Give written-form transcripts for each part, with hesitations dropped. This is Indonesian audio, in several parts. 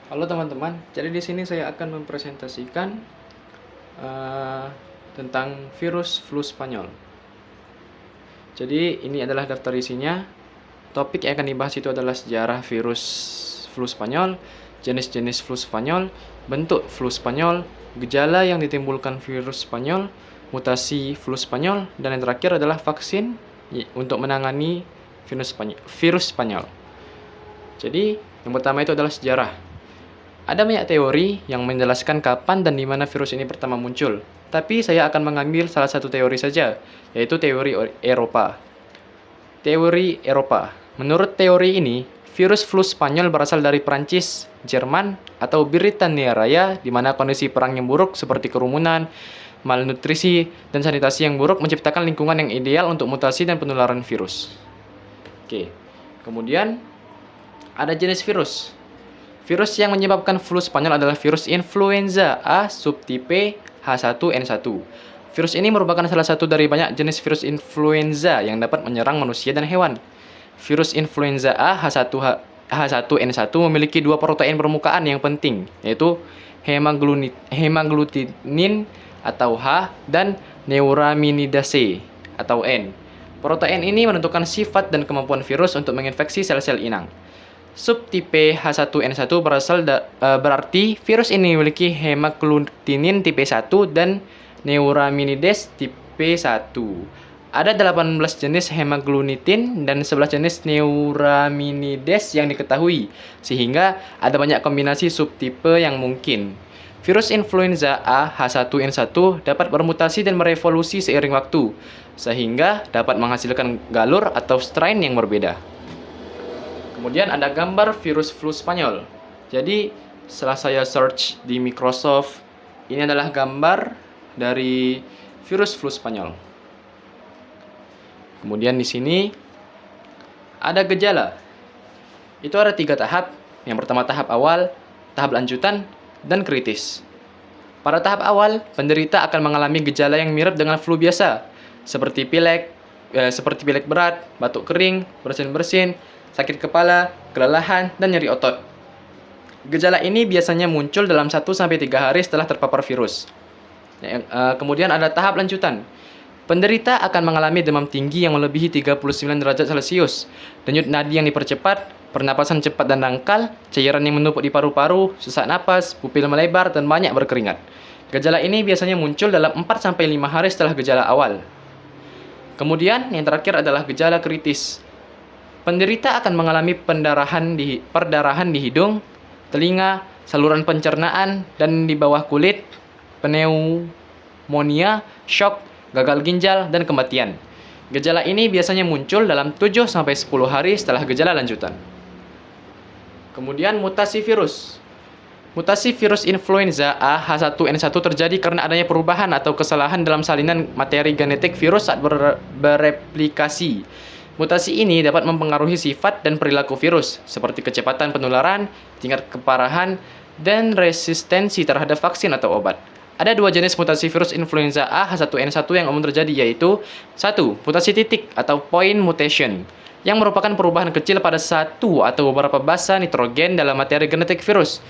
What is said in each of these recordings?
Halo teman-teman, jadi di sini saya akan mempresentasikan tentang virus flu Spanyol. Jadi ini adalah daftar isinya. Topik yang akan dibahas itu adalah sejarah virus flu Spanyol, jenis-jenis flu Spanyol, bentuk flu Spanyol, gejala yang ditimbulkan virus Spanyol, mutasi flu Spanyol, dan yang terakhir adalah vaksin untuk menangani virus Spanyol. Jadi yang pertama itu adalah sejarah. Ada banyak teori yang menjelaskan kapan dan di mana virus ini pertama muncul. Tapi saya akan mengambil salah satu teori saja, yaitu teori Eropa. Teori Eropa. Menurut teori ini, virus flu Spanyol berasal dari Prancis, Jerman, atau Britania Raya, di mana kondisi perang yang buruk seperti kerumunan, malnutrisi, dan sanitasi yang buruk menciptakan lingkungan yang ideal untuk mutasi dan penularan virus. Oke, kemudian ada jenis virus. Virus yang menyebabkan flu Spanyol adalah virus influenza A subtipe H1N1. Virus ini merupakan salah satu dari banyak jenis virus influenza yang dapat menyerang manusia dan hewan. Virus influenza A H1N1 memiliki dua protein permukaan yang penting, yaitu hemaglutinin atau H dan neuraminidase atau N. Protein ini menentukan sifat dan kemampuan virus untuk menginfeksi sel-sel inang. Subtipe H1N1 berarti virus ini memiliki hemaglutinin tipe 1 dan neuraminidase tipe 1. Ada 18 jenis hemaglutinin dan 11 jenis neuraminidase yang diketahui, sehingga ada banyak kombinasi subtipe yang mungkin. Virus influenza A H1N1 dapat bermutasi dan merevolusi seiring waktu, sehingga dapat menghasilkan galur atau strain yang berbeda. Kemudian ada gambar virus flu Spanyol. Jadi setelah saya search di Microsoft, ini adalah gambar dari virus flu Spanyol. Kemudian di sini ada gejala. Itu ada 3 tahap. Yang pertama tahap awal, tahap lanjutan, dan kritis. Pada tahap awal, penderita akan mengalami gejala yang mirip dengan flu biasa, seperti pilek berat, batuk kering, bersin-bersin, sakit kepala, kelelahan, dan nyeri otot. Gejala ini biasanya muncul dalam 1-3 hari setelah terpapar virus. Kemudian ada tahap lanjutan. Penderita akan mengalami demam tinggi yang melebihi 39 derajat Celcius, denyut nadi yang dipercepat, pernapasan cepat dan dangkal, cairan yang menumpuk di paru-paru, sesak napas, pupil melebar, dan banyak berkeringat. Gejala ini biasanya muncul dalam 4-5 hari setelah gejala awal. Kemudian yang terakhir adalah gejala kritis. Penderita akan mengalami perdarahan di hidung, telinga, saluran pencernaan, dan di bawah kulit, pneumonia, shock, gagal ginjal, dan kematian. Gejala ini biasanya muncul dalam 7-10 hari setelah gejala lanjutan. Kemudian mutasi virus. Mutasi virus influenza A H1N1 terjadi karena adanya perubahan atau kesalahan dalam salinan materi genetik virus saat bereplikasi. Mutasi ini dapat mempengaruhi sifat dan perilaku virus, seperti kecepatan penularan, tingkat keparahan, dan resistensi terhadap vaksin atau obat. Ada 2 jenis mutasi virus influenza A H1N1 yang umum terjadi, yaitu 1. Mutasi titik atau point mutation, yang merupakan perubahan kecil pada satu atau beberapa basa nitrogen dalam materi genetik virus.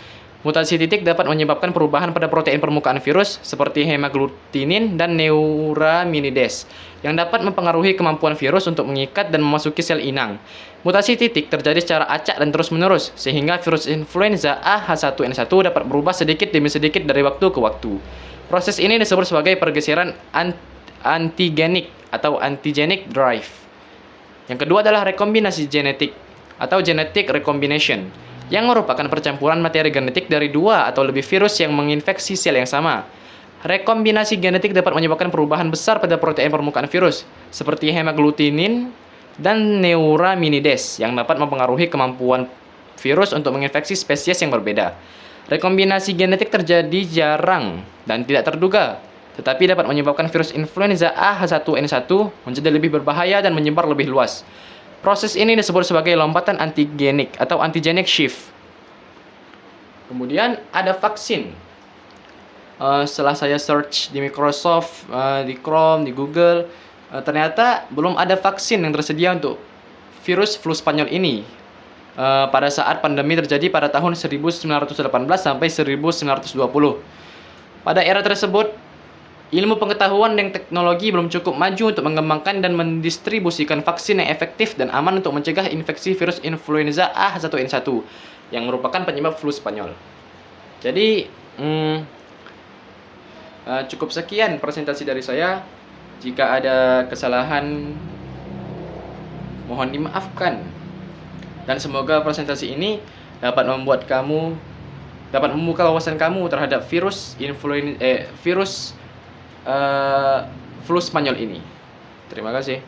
Mutasi titik dapat menyebabkan perubahan pada protein permukaan virus seperti hemaglutinin dan neuraminidase yang dapat mempengaruhi kemampuan virus untuk mengikat dan memasuki sel inang. Mutasi titik terjadi secara acak dan terus-menerus sehingga virus influenza A H1N1 dapat berubah sedikit demi sedikit dari waktu ke waktu. Proses ini disebut sebagai pergeseran antigenik atau antigenic drive. Yang kedua adalah rekombinasi genetik atau genetic recombination, yang merupakan percampuran materi genetik dari 2 atau lebih virus yang menginfeksi sel yang sama. Rekombinasi genetik dapat menyebabkan perubahan besar pada protein permukaan virus, seperti hemaglutinin dan neuraminidase, yang dapat mempengaruhi kemampuan virus untuk menginfeksi spesies yang berbeda. Rekombinasi genetik terjadi jarang dan tidak terduga, tetapi dapat menyebabkan virus influenza A H1N1 menjadi lebih berbahaya dan menyebar lebih luas. Proses ini disebut sebagai lompatan antigenik atau antigenic shift. Kemudian ada vaksin. Setelah saya search di Microsoft, di Chrome, di Google, ternyata belum ada vaksin yang tersedia untuk virus flu Spanyol ini. pada saat pandemi terjadi pada tahun 1918 sampai 1920. Pada era tersebut, ilmu pengetahuan dan teknologi belum cukup maju untuk mengembangkan dan mendistribusikan vaksin yang efektif dan aman untuk mencegah infeksi virus influenza A1N1 yang merupakan penyebab flu Spanyol. Jadi, cukup sekian presentasi dari saya. Jika ada kesalahan, mohon dimaafkan. Dan semoga presentasi ini dapat membuka wawasan kamu terhadap virus flu Spanyol ini. Terima kasih.